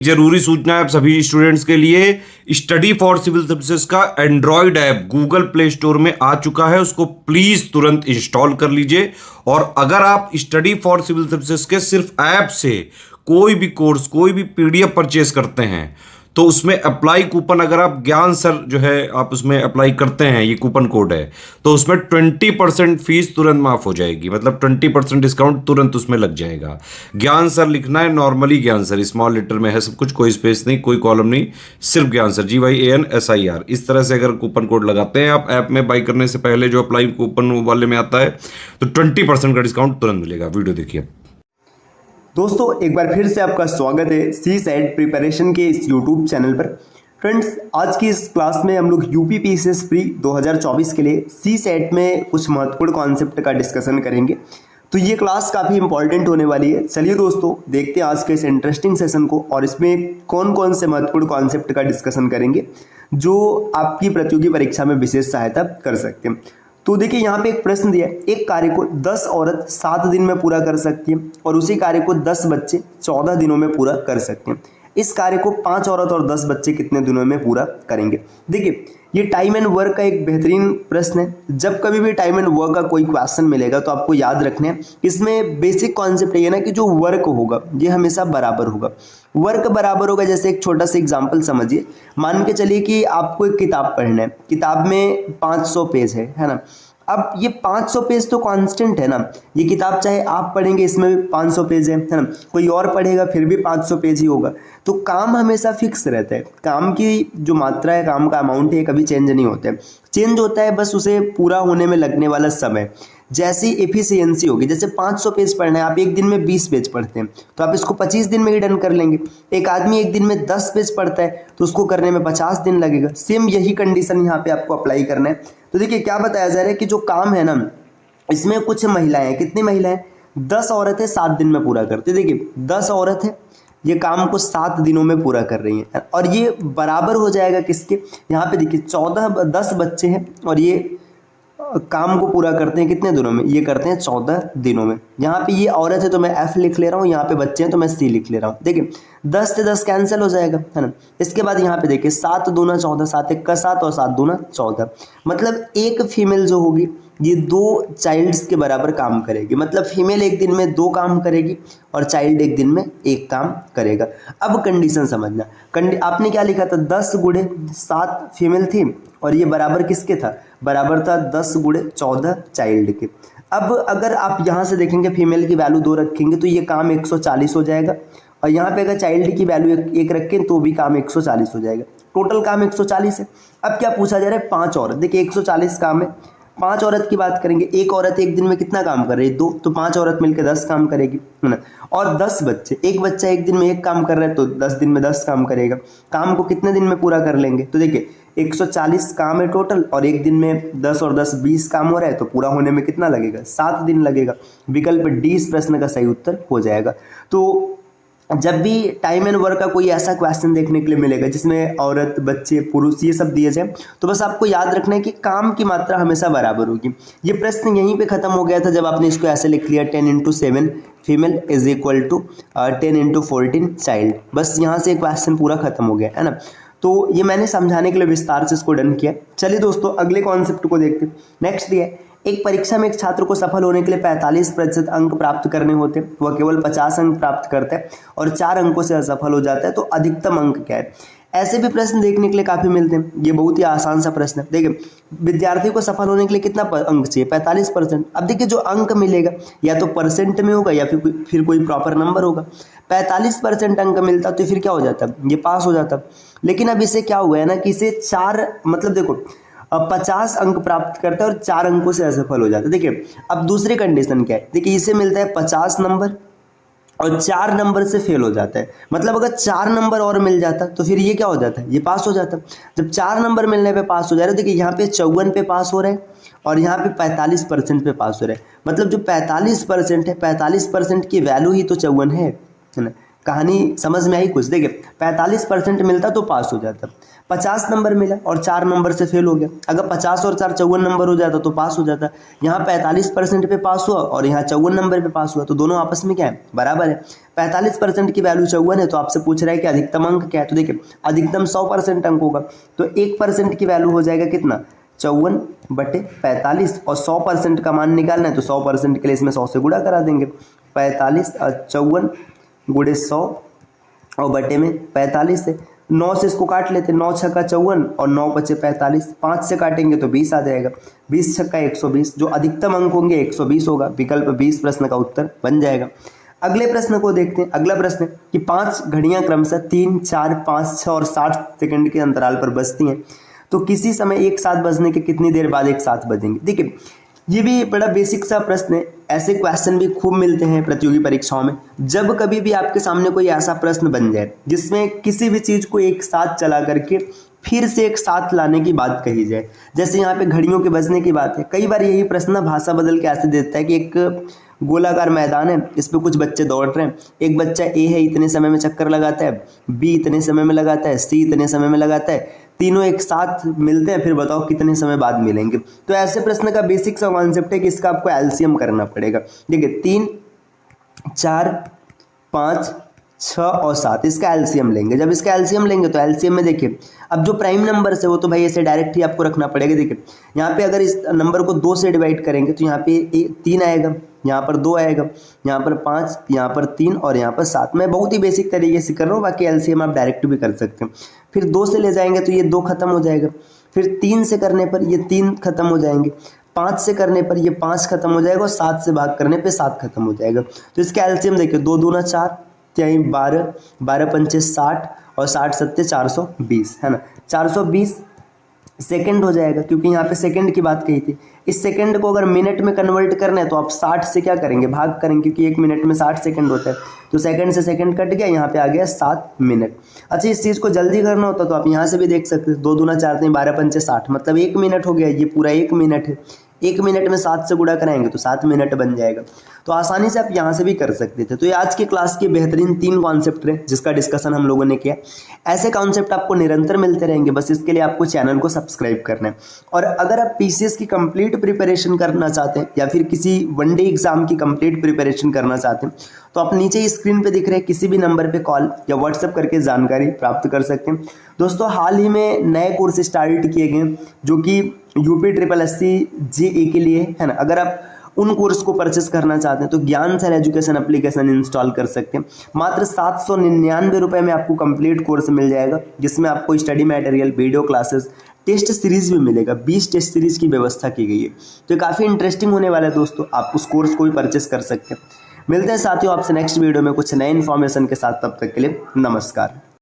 जरूरी सूचना है आप सभी स्टूडेंट्स के लिए। स्टडी फॉर सिविल सर्विसेज का Android app Google play store में आ चुका है, उसको प्लीज तुरंत इंस्टॉल कर लीजिए। और अगर आप स्टडी फॉर सिविल सर्विसेज के सिर्फ ऐप से कोई भी कोर्स, कोई भी पीडीएफ परचेस करते हैं तो उसमें अप्लाई कूपन, अगर आप ज्ञान सर जो है आप उसमें अप्लाई करते हैं, ये कूपन कोड है, तो उसमें 20% फीस तुरंत माफ हो जाएगी। मतलब 20% डिस्काउंट तुरंत उसमें लग जाएगा। ज्ञान सर लिखना है, नॉर्मली ज्ञान सर, स्मॉल लेटर में है सब कुछ, कोई स्पेस नहीं, कोई कॉलम नहीं, सिर्फ ज्ञान सर, GYANSIR। इस तरह से अगर कूपन कोड लगाते हैं आप ऐप में बाई करने से पहले, जो अप्लाई कूपन वाले में आता है, तो 20% का डिस्काउंट तुरंत मिलेगा। वीडियो देखिए। दोस्तों एक बार फिर से आपका स्वागत है सी सेट प्रिपरेशन के इस यूट्यूब चैनल पर। फ्रेंड्स, आज की इस क्लास में हम लोग यूपीपीसीएस प्री 2024 के लिए सी सेट में कुछ महत्वपूर्ण कॉन्सेप्ट का डिस्कशन करेंगे। तो ये क्लास काफ़ी इंपॉर्टेंट होने वाली है। चलिए दोस्तों देखते हैं आज के इस इंटरेस्टिंग सेशन को, और इसमें कौन कौन से महत्वपूर्ण कॉन्सेप्ट का डिस्कशन करेंगे जो आपकी प्रतियोगी परीक्षा में विशेष सहायता कर सकते हैं। तो देखिए यहाँ पे एक प्रश्न दिया है, एक कार्य को 10 औरत 7 दिन में पूरा कर सकती है और उसी कार्य को 10 बच्चे 14 दिनों में पूरा कर सकते हैं। इस कार्य को 5 औरत और 10 बच्चे कितने दिनों में पूरा करेंगे। देखिए ये टाइम एंड वर्क का एक बेहतरीन प्रश्न है। जब कभी भी टाइम एंड वर्क का कोई क्वेश्चन मिलेगा तो आपको याद रखना है, इसमें बेसिक कॉन्सेप्ट ये ना कि जो वर्क होगा ये हमेशा बराबर होगा। वर्क बराबर होगा, जैसे एक छोटा सा एग्जांपल समझिए। मान के चलिए कि आपको एक किताब पढ़ना है, किताब में 500 पेज है ना। अब ये 500 पेज तो कांस्टेंट है ना, ये किताब चाहे आप पढ़ेंगे इसमें भी 500 पेज है ना, कोई और पढ़ेगा फिर भी 500 पेज ही होगा। तो काम हमेशा फिक्स रहता है, काम की जो मात्रा है, काम का अमाउंट है, कभी चेंज नहीं होता है। चेंज होता है बस उसे पूरा होने में लगने वाला समय। जैसी एफिशिएंसी होगी, जैसे 500 पेज पढ़ना है, आप एक दिन में 20 पेज पढ़ते हैं तो आप इसको 25 दिन में ही डन कर लेंगे। एक आदमी एक दिन में 10 पेज पढ़ता है तो उसको करने में 50 दिन लगेगा। सेम यही कंडीशन यहाँ पे आपको अप्लाई करना है। तो देखिए क्या बताया जा रहा है कि जो काम है ना, इसमें कुछ महिलाएं हैं, कितनी महिलाएं, 10 औरतें 7 दिन में पूरा करते। देखिए 10 औरत है, ये काम को 7 दिनों में पूरा कर रही हैं, और ये बराबर हो जाएगा किसके, यहाँ पे देखिए 10 बच्चे हैं और ये काम को पूरा करते हैं कितने दिनों में, ये करते हैं 14 दिनों में। यहाँ पे ये औरत है तो मैं F लिख ले रहा हूँ, यहाँ पे बच्चे हैं तो मैं C लिख ले रहा हूँ। देखिए 10 से 10 कैंसिल हो जाएगा, है ना। इसके बाद यहाँ पे देखिए 7 दूना 14, 7 एक का 7 और 7 दूना 14। मतलब एक फीमेल जो होगी ये 2 चाइल्ड्स के बराबर काम करेगी। मतलब फीमेल एक दिन में 2 काम करेगी और चाइल्ड एक दिन में 1 काम करेगा। अब कंडीशन समझना, आपने क्या लिखा था, 10 गुणे 7 फीमेल थी और ये बराबर किसके था, बराबर था 10 गुणे 14 चाइल्ड के। अब अगर आप यहाँ से देखेंगे फीमेल की वैल्यू 2 रखेंगे तो ये काम 140 हो जाएगा, और यहाँ पे अगर चाइल्ड की वैल्यू 1 रखें तो भी काम 140 हो जाएगा। टोटल काम 140 है। अब क्या पूछा जा रहा है, 5 औरत। देखिए 140 काम है, 5 औरत की बात करेंगे, एक औरत एक दिन में कितना काम कर रही है, 2, तो 5 औरत मिलकर 10 काम करेगी, है ना। और 10 बच्चे, एक बच्चा एक दिन में 1 काम कर रहा है तो 10 दिन में 10 काम करेगा। काम को कितने दिन में पूरा कर लेंगे, तो देखिए 140 काम है टोटल, और एक दिन में 10 और 10 20 काम हो रहा है, तो पूरा होने में कितना लगेगा, 7 दिन लगेगा। विकल्प डी इस प्रश्न का सही उत्तर हो जाएगा। तो जब भी टाइम एंड वर्क का कोई ऐसा क्वेश्चन देखने के लिए मिलेगा जिसमें औरत, बच्चे, पुरुष ये सब दिए जाए, तो बस आपको याद रखना है कि काम की मात्रा हमेशा बराबर होगी। ये प्रश्न यहीं पे खत्म हो गया था जब आपने इसको ऐसे लिख लिया, 10 × 7 female is equal to 10 × 14 child. बस यहाँ से क्वेश्चन पूरा खत्म हो गया, है ना। तो ये मैंने समझाने के लिए विस्तार से इसको डन किया। चलिए दोस्तों अगले कॉन्सेप्ट को देखते हैं। नेक्स्ट दिया है, एक परीक्षा में एक छात्र को सफल होने के लिए 45% अंक प्राप्त करने होते हैं, वह केवल 50 अंक प्राप्त करता है और 4 अंकों से असफल हो जाता है, तो अधिकतम अंक क्या है। ऐसे भी प्रश्न देखने के लिए काफ़ी मिलते हैं। ये बहुत ही आसान सा प्रश्न है। देखिए विद्यार्थी को सफल होने के लिए कितना अंक चाहिए, 45%। अब देखिए जो अंक मिलेगा या तो परसेंट में होगा या फिर कोई प्रॉपर नंबर होगा। 45% अंक मिलता तो फिर क्या हो जाता, ये पास हो जाता। लेकिन अब इसे क्या हुआ है ना कि इसे 4, मतलब देखो 50 अंक प्राप्त करता है और 4 अंकों से असफल हो जाता है। देखिए अब दूसरी कंडीशन क्या है, देखिए इसे मिलता है 50 नंबर और 4 नंबर से फेल हो जाता है। मतलब अगर 4 नंबर और मिल जाता तो फिर ये क्या हो जाता है, ये पास हो जाता। जब 4 नंबर मिलने पे पास हो जा रहा है, देखिए यहाँ पे 54 पे पास हो रहा है और यहाँ पे 45% पे पास हो रहा है। मतलब जो 45% है, 45% की वैल्यू ही तो 54 है ना। कहानी समझ में आई कुछ? देखिए 45% मिलता तो पास हो जाता, 50 नंबर मिला और 4 नंबर से फेल हो गया। अगर 50 और 4 54 नंबर हो जाता तो पास हो जाता। यहाँ 45% पे पास हुआ और यहाँ 54 नंबर पे पास हुआ, तो दोनों आपस में क्या है, बराबर है। 45% की वैल्यू 54 है, तो आपसे पूछ रहा है कि अधिकतम अंक क्या है, तो देखिए अधिकतम 100% अंक होगा, तो 1% की वैल्यू हो जाएगा कितना, 54/45, और 100% का मान निकालना है तो 100% के लिए इसमें 100 से गुणा करा देंगे। 45 और 54 गुणे 100 और बटे में 45 से 9 से इसको काट लेते, 9 छक्का 54 और 9 बचे 45, 5 से काटेंगे तो 20 आ जाएगा, 20 छक्का 120, जो अधिकतम अंक होंगे 120 होगा। विकल्प 20 प्रश्न का उत्तर बन जाएगा। अगले प्रश्न को देखते हैं। अगला प्रश्न है कि 5 घड़ियां क्रमशः 3, 4, 5, 6 और 60 सेकंड के अंतराल पर बजती हैं, तो किसी समय एक साथ बजने के कितनी देर बाद एक साथ बजेंगे। देखिए ये भी बड़ा बेसिक सा प्रश्न है, ऐसे क्वेश्चन भी खूब मिलते हैं प्रतियोगी परीक्षाओं में। जब कभी भी आपके सामने कोई ऐसा प्रश्न बन जाए जिसमें किसी भी चीज को एक साथ चला करके फिर से एक साथ लाने की बात कही जाए, जैसे यहाँ पे घड़ियों के बजने की बात है, कई बार यही प्रश्न भाषा बदल के ऐसे देता है कि एक गोलाकार मैदान है, इस पे कुछ बच्चे दौड़ रहे हैं, एक बच्चा ए है इतने समय में चक्कर लगाता है, बी इतने समय में लगाता है, सी इतने समय में लगाता है, तीनों एक साथ मिलते हैं, फिर बताओ कितने समय बाद मिलेंगे। तो ऐसे प्रश्न का बेसिक सा कॉन्सेप्ट है कि इसका आपको एलसीएम करना पड़ेगा। देखिए 3, 4, 5, 6 और 7, इसका एलसीएम लेंगे। जब इसका एलसीएम लेंगे तो एलसीएम में देखिए अब जो प्राइम नंबर है वो तो भाई ऐसे डायरेक्ट ही आपको रखना पड़ेगा। देखिए यहाँ पे अगर इस नंबर को 2 से डिवाइड करेंगे तो यहाँ पे 3 आएगा, यहाँ पर 2 आएगा, यहाँ पर 5, यहाँ पर 3 और यहाँ पर 7। मैं बहुत ही बेसिक तरीके से कर रहा हूँ, बाकी एलसीएम आप डायरेक्ट भी कर सकते हैं। फिर 2 से ले जाएंगे तो ये 2 खत्म हो जाएगा, फिर 3 से करने पर ये 3 खत्म हो जाएंगे, 5 से करने पर ये 5 खत्म हो जाएगा और 7 से भाग करने पे 7 खत्म हो जाएगा। तो इसका एलसीएम देखिए 2 दूना 4, 12, 12 पंचे 60 और 60 सत्ते 420 है ना, 420 सेकंड हो जाएगा, क्योंकि यहाँ पे सेकंड की बात कही थी। इस सेकंड को अगर मिनट में कन्वर्ट करना है तो आप 60 से क्या करेंगे, भाग करेंगे, क्योंकि 1 मिनट में 60 सेकंड होता है, तो सेकंड से सेकंड कट गया, यहाँ पे आ गया 7 मिनट। अच्छा इस चीज़ को जल्दी करना होता तो आप यहाँ से भी देख सकते हैं, 2 दूना 4 3 12 पंचे 60, मतलब 1 मिनट हो गया, ये पूरा 1 मिनट है। 1 मिनट में 7 से गुणा कराएंगे तो 7 मिनट बन जाएगा। तो आसानी से आप यहाँ से भी कर सकते थे। तो ये आज की क्लास के बेहतरीन 3 कॉन्सेप्ट रहे जिसका डिस्कशन हम लोगों ने किया। ऐसे कॉन्सेप्ट आपको निरंतर मिलते रहेंगे, बस इसके लिए आपको चैनल को सब्सक्राइब करना है। और अगर आप पीसीएस की कंप्लीट प्रिपरेशन करना चाहते हैं या फिर किसी वनडे एग्जाम की कंप्लीट प्रिपरेशन करना चाहते हैं तो आप नीचे स्क्रीन पे दिख रहे किसी भी नंबर पे कॉल या व्हाट्सएप करके जानकारी प्राप्त कर सकते हैं। दोस्तों हाल ही में नए कोर्स स्टार्ट किए गए जो कि UPSSC JE के लिए है ना। अगर आप उन कोर्स को परचेस करना चाहते हैं तो ज्ञान सर एजुकेशन एप्लीकेशन इंस्टॉल कर सकते हैं। मात्र 799 रुपये में आपको कंप्लीट कोर्स मिल जाएगा, जिसमें आपको study material, video classes, test series भी मिलेगा। 20 टेस्ट सीरीज की व्यवस्था की गई है, तो काफ़ी इंटरेस्टिंग होने वाला है दोस्तों। आप उस कोर्स को भी परचेस कर सकते हैं। मिलते हैं साथियों आपसे नेक्स्ट वीडियो में कुछ नए इन्फॉर्मेशन के साथ, तब तक के लिए नमस्कार।